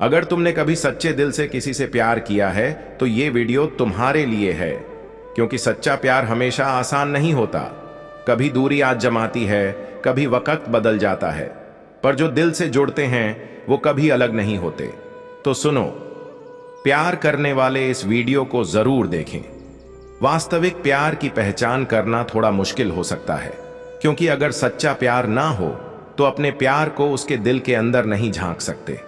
अगर तुमने कभी सच्चे दिल से किसी से प्यार किया है तो ये वीडियो तुम्हारे लिए है, क्योंकि सच्चा प्यार हमेशा आसान नहीं होता। कभी दूरी आज जमाती है, कभी वक्त बदल जाता है, पर जो दिल से जुड़ते हैं वो कभी अलग नहीं होते। तो सुनो, प्यार करने वाले इस वीडियो को जरूर देखें। वास्तविक प्यार की पहचान करना थोड़ा मुश्किल हो सकता है, क्योंकि अगर सच्चा प्यार ना हो तो अपने प्यार को उसके दिल के अंदर नहीं झांक सकते,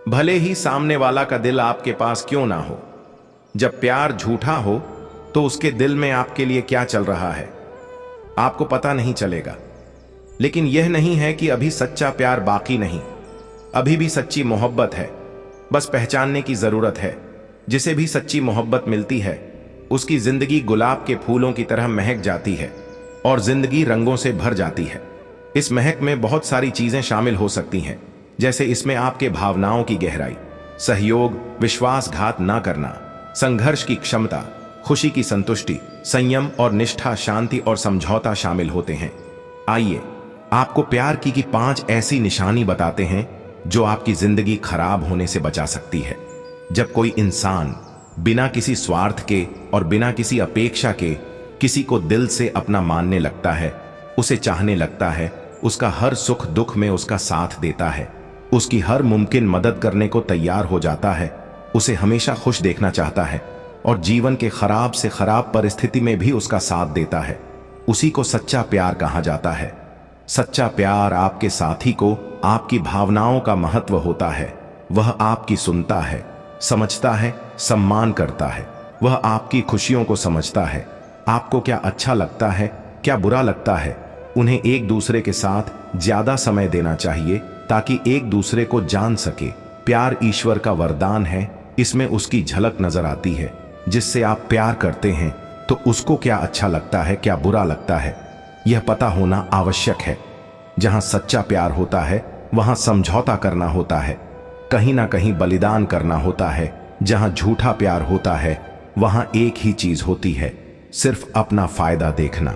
भले ही सामने वाला का दिल आपके पास क्यों ना हो। जब प्यार झूठा हो तो उसके दिल में आपके लिए क्या चल रहा है आपको पता नहीं चलेगा। लेकिन यह नहीं है कि अभी सच्चा प्यार बाकी नहीं, अभी भी सच्ची मोहब्बत है, बस पहचानने की जरूरत है। जिसे भी सच्ची मोहब्बत मिलती है उसकी जिंदगी गुलाब के फूलों की तरह महक जाती है और जिंदगी रंगों से भर जाती है। इस महक में बहुत सारी चीजें शामिल हो सकती हैं, जैसे इसमें आपके भावनाओं की गहराई, सहयोग, विश्वासघात ना करना, संघर्ष की क्षमता, खुशी की संतुष्टि, संयम और निष्ठा, शांति और समझौता शामिल होते हैं। आइए आपको प्यार की 5 ऐसी निशानी बताते हैं जो आपकी जिंदगी खराब होने से बचा सकती है। जब कोई इंसान बिना किसी स्वार्थ के और बिना किसी अपेक्षा के किसी को दिल से अपना मानने लगता है, उसे चाहने लगता है, उसका हर सुख दुख में उसका साथ देता है, उसकी हर मुमकिन मदद करने को तैयार हो जाता है, उसे हमेशा खुश देखना चाहता है और जीवन के खराब से खराब परिस्थिति में भी उसका साथ देता है, उसी को सच्चा प्यार कहा जाता है। सच्चा प्यार आपके साथी को आपकी भावनाओं का महत्व होता है। वह आपकी सुनता है, समझता है, सम्मान करता है। वह आपकी खुशियों को समझता है, आपको क्या अच्छा लगता है, क्या बुरा लगता है। उन्हें एक दूसरे के साथ ज्यादा समय देना चाहिए ताकि एक दूसरे को जान सके। प्यार ईश्वर का वरदान है, इसमें उसकी झलक नजर आती है। जिससे आप प्यार करते हैं तो उसको क्या अच्छा लगता है, क्या बुरा लगता है, यह पता होना आवश्यक है। जहां सच्चा प्यार होता है वहां समझौता करना होता है, कहीं ना कहीं बलिदान करना होता है। जहां झूठा प्यार होता है वहां एक ही चीज होती है, सिर्फ अपना फायदा देखना।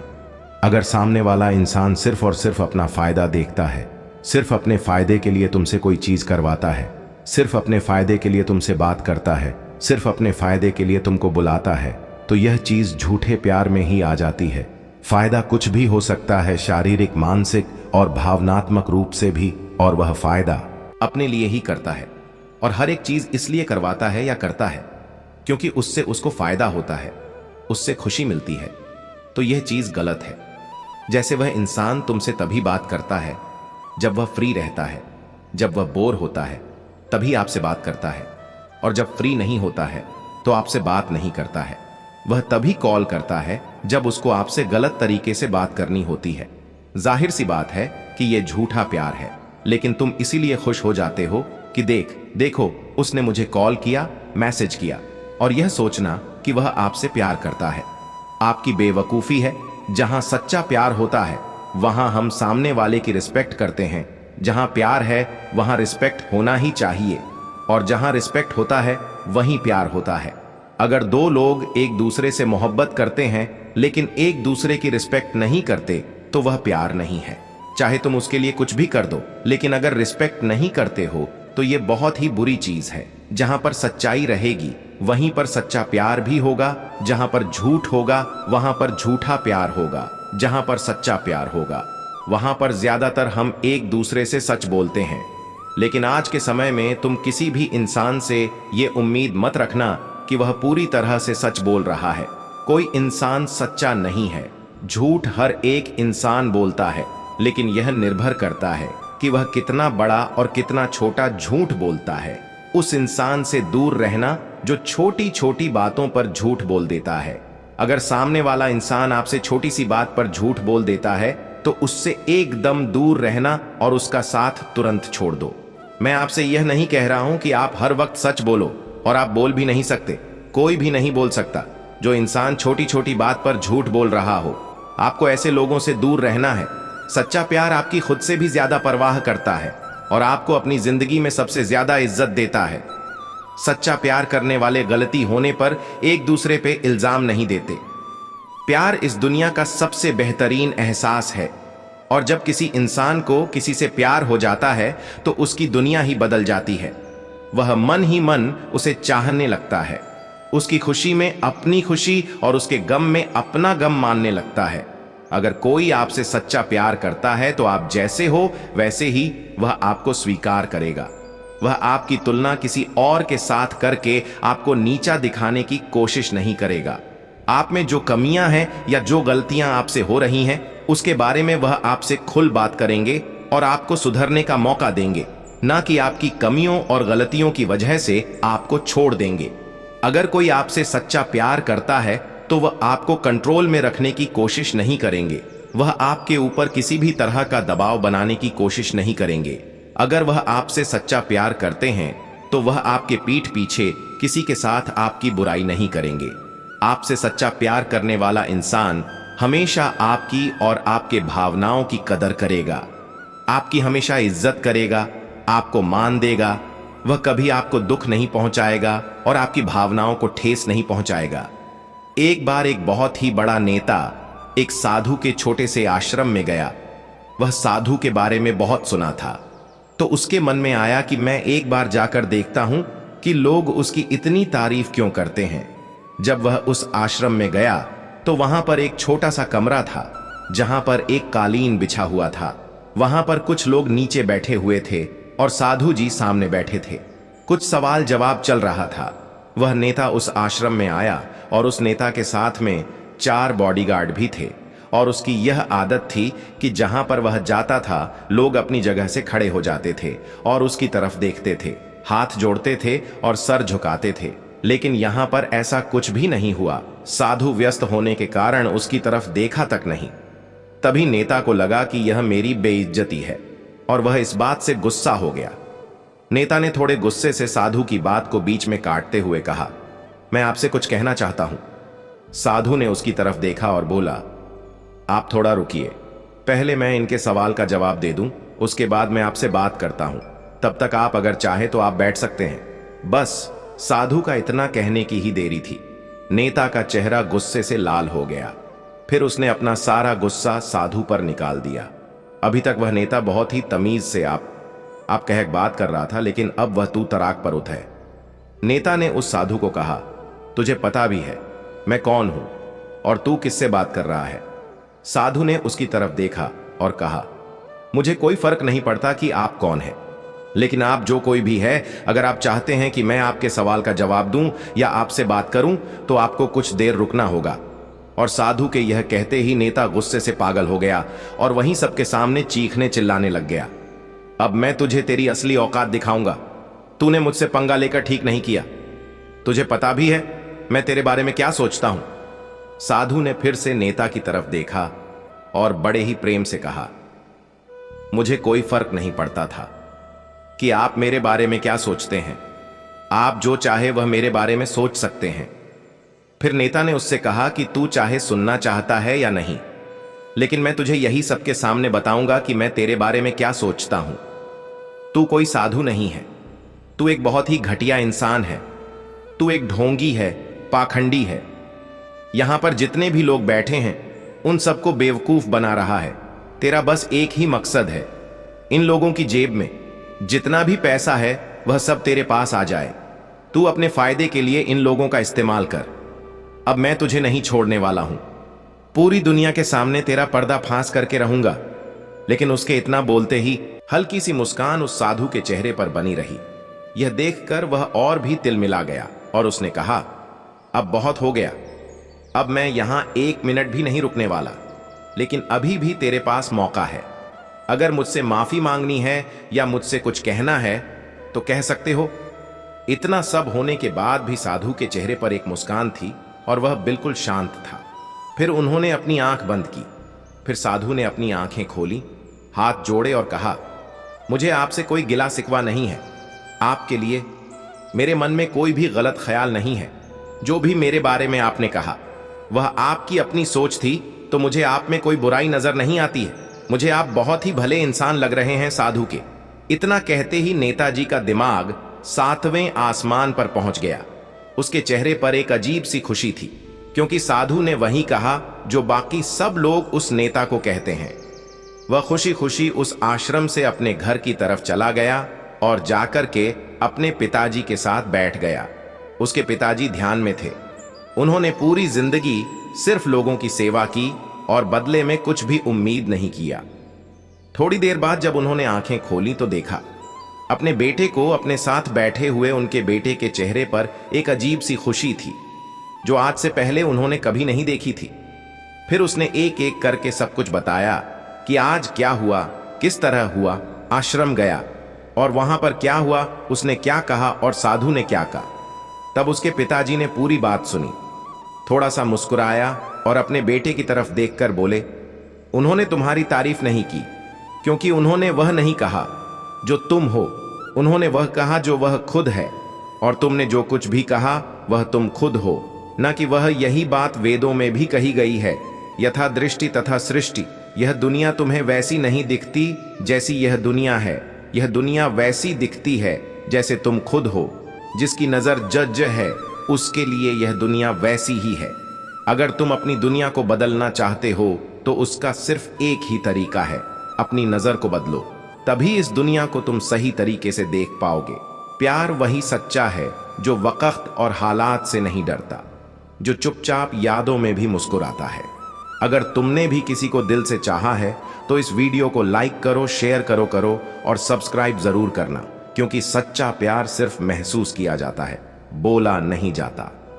अगर सामने वाला इंसान सिर्फ और सिर्फ अपना फायदा देखता है, सिर्फ अपने फायदे के लिए तुमसे कोई चीज करवाता है, सिर्फ अपने फायदे के लिए तुमसे बात करता है, सिर्फ अपने फायदे के लिए तुमको बुलाता है, तो यह चीज झूठे प्यार में ही आ जाती है। फायदा कुछ भी हो सकता है, शारीरिक, मानसिक और भावनात्मक रूप से भी, और वह फायदा अपने लिए ही करता है और हर एक चीज इसलिए करवाता है या करता है क्योंकि उससे उसको फायदा होता है, उससे खुशी मिलती है। तो यह चीज गलत है। जैसे वह इंसान तुमसे तभी बात करता है जब वह फ्री रहता है, जब वह बोर होता है तभी आपसे बात करता है, और जब फ्री नहीं होता है तो आपसे बात नहीं करता है। वह तभी कॉल करता है जब उसको आपसे गलत तरीके से बात करनी होती है। जाहिर सी बात है कि यह झूठा प्यार है, लेकिन तुम इसीलिए खुश हो जाते हो कि देखो उसने मुझे कॉल किया, मैसेज किया, और यह सोचना कि वह आपसे प्यार करता है आपकी बेवकूफी है। जहां सच्चा प्यार होता है वहां हम सामने वाले की रिस्पेक्ट करते हैं। जहां प्यार है वहां रिस्पेक्ट होना ही चाहिए, और जहां रिस्पेक्ट होता है वहीं प्यार होता है। अगर दो लोग एक दूसरे से मोहब्बत करते हैं लेकिन एक दूसरे की रिस्पेक्ट नहीं करते तो वह प्यार नहीं है। चाहे तुम उसके लिए कुछ भी कर दो, लेकिन अगर रिस्पेक्ट नहीं करते हो तो यह बहुत ही बुरी चीज है। जहां पर सच्चाई रहेगी वहीं पर सच्चा प्यार भी होगा, जहां पर झूठ होगा वहां पर झूठा प्यार होगा। जहां पर सच्चा प्यार होगा वहां पर ज्यादातर हम एक दूसरे से सच बोलते हैं। लेकिन आज के समय में तुम किसी भी इंसान से ये उम्मीद मत रखना कि वह पूरी तरह से सच बोल रहा है। कोई इंसान सच्चा नहीं है। झूठ हर एक इंसान बोलता है, लेकिन यह निर्भर करता है कि वह कितना बड़ा और कितना छोटा झूठ बोलता है। उस इंसान से दूर रहना जो छोटी छोटी बातों पर झूठ बोल देता है। अगर सामने वाला इंसान आपसे छोटी सी बात पर झूठ बोल देता है तो उससे एकदम दूर रहना और उसका साथ तुरंत छोड़ दो। मैं आपसे यह नहीं कह रहा हूं कि आप हर वक्त सच बोलो, और आप बोल भी नहीं सकते, कोई भी नहीं बोल सकता। जो इंसान छोटी छोटी बात पर झूठ बोल रहा हो, आपको ऐसे लोगों से दूर रहना है। सच्चा प्यार आपकी खुद से भी ज्यादा परवाह करता है और आपको अपनी जिंदगी में सबसे ज्यादा इज्जत देता है। सच्चा प्यार करने वाले गलती होने पर एक दूसरे पे इल्जाम नहीं देते। प्यार इस दुनिया का सबसे बेहतरीन एहसास है, और जब किसी इंसान को किसी से प्यार हो जाता है तो उसकी दुनिया ही बदल जाती है। वह मन ही मन उसे चाहने लगता है, उसकी खुशी में अपनी खुशी और उसके गम में अपना गम मानने लगता है। अगर कोई आपसे सच्चा प्यार करता है तो आप जैसे हो वैसे ही वह आपको स्वीकार करेगा। वह आपकी तुलना किसी और के साथ करके आपको नीचा दिखाने की कोशिश नहीं करेगा। आप में जो कमियां हैं या जो गलतियां आपसे हो रही हैं उसके बारे में वह आपसे खुल बात करेंगे और आपको सुधरने का मौका देंगे, ना कि आपकी कमियों और गलतियों की वजह से आपको छोड़ देंगे। अगर कोई आपसे सच्चा प्यार करता है तो वह आपको कंट्रोल में रखने की कोशिश नहीं करेंगे। वह आपके ऊपर किसी भी तरह का दबाव बनाने की कोशिश नहीं करेंगे। अगर वह आपसे सच्चा प्यार करते हैं तो वह आपके पीठ पीछे किसी के साथ आपकी बुराई नहीं करेंगे। आपसे सच्चा प्यार करने वाला इंसान हमेशा आपकी और आपके भावनाओं की कदर करेगा, आपकी हमेशा इज्जत करेगा, आपको मान देगा। वह कभी आपको दुख नहीं पहुंचाएगा और आपकी भावनाओं को ठेस नहीं पहुंचाएगा। एक बार एक बहुत ही बड़ा नेता एक साधु के छोटे से आश्रम में गया। वह साधु के बारे में बहुत सुना था, तो उसके मन में आया कि मैं एक बार जाकर देखता हूं कि लोग उसकी इतनी तारीफ क्यों करते हैं। जब वह उस आश्रम में गया तो वहां पर एक छोटा सा कमरा था जहां पर एक कालीन बिछा हुआ था। वहां पर कुछ लोग नीचे बैठे हुए थे और साधु जी सामने बैठे थे। कुछ सवाल जवाब चल रहा था। वह नेता उस आश्रम में आया और उस नेता के साथ में 4 बॉडीगार्ड भी थे और उसकी यह आदत थी कि जहां पर वह जाता था लोग अपनी जगह से खड़े हो जाते थे और उसकी तरफ देखते थे, हाथ जोड़ते थे और सर झुकाते थे। लेकिन यहां पर ऐसा कुछ भी नहीं हुआ। साधु व्यस्त होने के कारण उसकी तरफ देखा तक नहीं। तभी नेता को लगा कि यह मेरी बेइज्जती है और वह इस बात से गुस्सा हो गया। नेता ने थोड़े गुस्से से साधु की बात को बीच में काटते हुए कहा, मैं आपसे कुछ कहना चाहता हूं। साधु ने उसकी तरफ देखा और बोला, आप थोड़ा रुकिए, पहले मैं इनके सवाल का जवाब दे दूं, उसके बाद मैं आपसे बात करता हूं। तब तक आप अगर चाहे तो आप बैठ सकते हैं। बस साधु का इतना कहने की ही देरी थी। नेता का चेहरा गुस्से से लाल हो गया। फिर उसने अपना सारा गुस्सा साधु पर निकाल दिया। अभी तक वह नेता बहुत ही तमीज से आप कह बात कर रहा था, लेकिन अब वह तू तराक पर उठ है। नेता ने उस साधु को कहा, तुझे पता भी है मैं कौन हूं और तू किससे बात कर रहा है। साधु ने उसकी तरफ देखा और कहा, मुझे कोई फर्क नहीं पड़ता कि आप कौन हैं, लेकिन आप जो कोई भी है, अगर आप चाहते हैं कि मैं आपके सवाल का जवाब दूं या आपसे बात करूं तो आपको कुछ देर रुकना होगा। और साधु के यह कहते ही नेता गुस्से से पागल हो गया और वहीं सबके सामने चीखने चिल्लाने लग गया, अब मैं तुझे तेरी असली औकात दिखाऊंगा। तूने मुझसे पंगा लेकर ठीक नहीं किया। तुझे पता भी है मैं तेरे बारे में क्या सोचता हूं। साधु ने फिर से नेता की तरफ देखा और बड़े ही प्रेम से कहा, मुझे कोई फर्क नहीं पड़ता था कि आप मेरे बारे में क्या सोचते हैं। आप जो चाहे वह मेरे बारे में सोच सकते हैं। फिर नेता ने उससे कहा कि तू चाहे सुनना चाहता है या नहीं, लेकिन मैं तुझे यही सबके सामने बताऊंगा कि मैं तेरे बारे में क्या सोचता हूं। तू कोई साधु नहीं है, तू एक बहुत ही घटिया इंसान है। तू एक ढोंगी है, पाखंडी है। यहां पर जितने भी लोग बैठे हैं उन सबको बेवकूफ बना रहा है। तेरा बस एक ही मकसद है, इन लोगों की जेब में जितना भी पैसा है वह सब तेरे पास आ जाए। तू अपने फायदे के लिए इन लोगों का इस्तेमाल कर। अब मैं तुझे नहीं छोड़ने वाला हूं। पूरी दुनिया के सामने तेरा पर्दा फांस करके रहूंगा। लेकिन उसके इतना बोलते ही हल्की सी मुस्कान उस साधु के चेहरे पर बनी रही। यह देखकर वह और भी तिलमिला गया और उसने कहा, अब बहुत हो गया। अब मैं यहां 1 मिनट भी नहीं रुकने वाला। लेकिन अभी भी तेरे पास मौका है। अगर मुझसे माफी मांगनी है या मुझसे कुछ कहना है तो कह सकते हो। इतना सब होने के बाद भी साधु के चेहरे पर एक मुस्कान थी और वह बिल्कुल शांत था। फिर उन्होंने अपनी आंख बंद की। फिर साधु ने अपनी आंखें खोली, हाथ जोड़े और कहा, मुझे आपसे कोई गिला सिकवा नहीं है। आपके लिए मेरे मन में कोई भी गलत ख्याल नहीं है। जो भी मेरे बारे में आपने कहा वह आपकी अपनी सोच थी, तो मुझे आप में कोई बुराई नजर नहीं आती है। मुझे आप बहुत ही भले इंसान लग रहे हैं साधु के। इतना कहते ही नेताजी का दिमाग 7वें आसमान पर पहुंच गया। उसके चेहरे पर एक अजीब सी खुशी थी, क्योंकि साधु ने वही कहा जो बाकी सब लोग उस नेता को कहते हैं। वह खुशी खुशी उस आश्रम से अपने घर की तरफ चला गया और जाकर के अपने पिताजी के साथ बैठ गया। उसके पिताजी ध्यान में थे। उन्होंने पूरी जिंदगी सिर्फ लोगों की सेवा की और बदले में कुछ भी उम्मीद नहीं किया। थोड़ी देर बाद जब उन्होंने आंखें खोली तो देखा अपने बेटे को। अपने साथ बैठे हुए उनके बेटे के चेहरे पर एक अजीब सी खुशी थी जो आज से पहले उन्होंने कभी नहीं देखी थी। फिर उसने एक एक करके सब कुछ बताया कि आज क्या हुआ, किस तरह हुआ, आश्रम गया और वहां पर क्या हुआ, उसने क्या कहा और साधु ने क्या कहा। तब उसके पिताजी ने पूरी बात सुनी, थोड़ा सा मुस्कुराया और अपने बेटे की तरफ देखकर बोले, उन्होंने तुम्हारी तारीफ नहीं की क्योंकि उन्होंने वह नहीं कहा जो तुम हो, उन्होंने वह कहा जो वह खुद है, और तुमने जो कुछ भी कहा वह तुम खुद हो, न कि वह। यही बात वेदों में भी कही गई है, यथा दृष्टि तथा सृष्टि। यह दुनिया तुम्हें वैसी नहीं दिखती जैसी यह दुनिया है, यह दुनिया वैसी दिखती है जैसे तुम खुद हो। जिसकी नजर जज है उसके लिए यह दुनिया वैसी ही है। अगर तुम अपनी दुनिया को बदलना चाहते हो तो उसका सिर्फ एक ही तरीका है, अपनी नजर को बदलो, तभी इस दुनिया को तुम सही तरीके से देख पाओगे। प्यार वही सच्चा है जो वक्त और हालात से नहीं डरता, जो चुपचाप यादों में भी मुस्कुराता है। अगर तुमने भी किसी को दिल से चाहा है तो इस वीडियो को लाइक करो, शेयर करो और सब्सक्राइब जरूर करना, क्योंकि सच्चा प्यार सिर्फ महसूस किया जाता है, बोला नहीं जाता।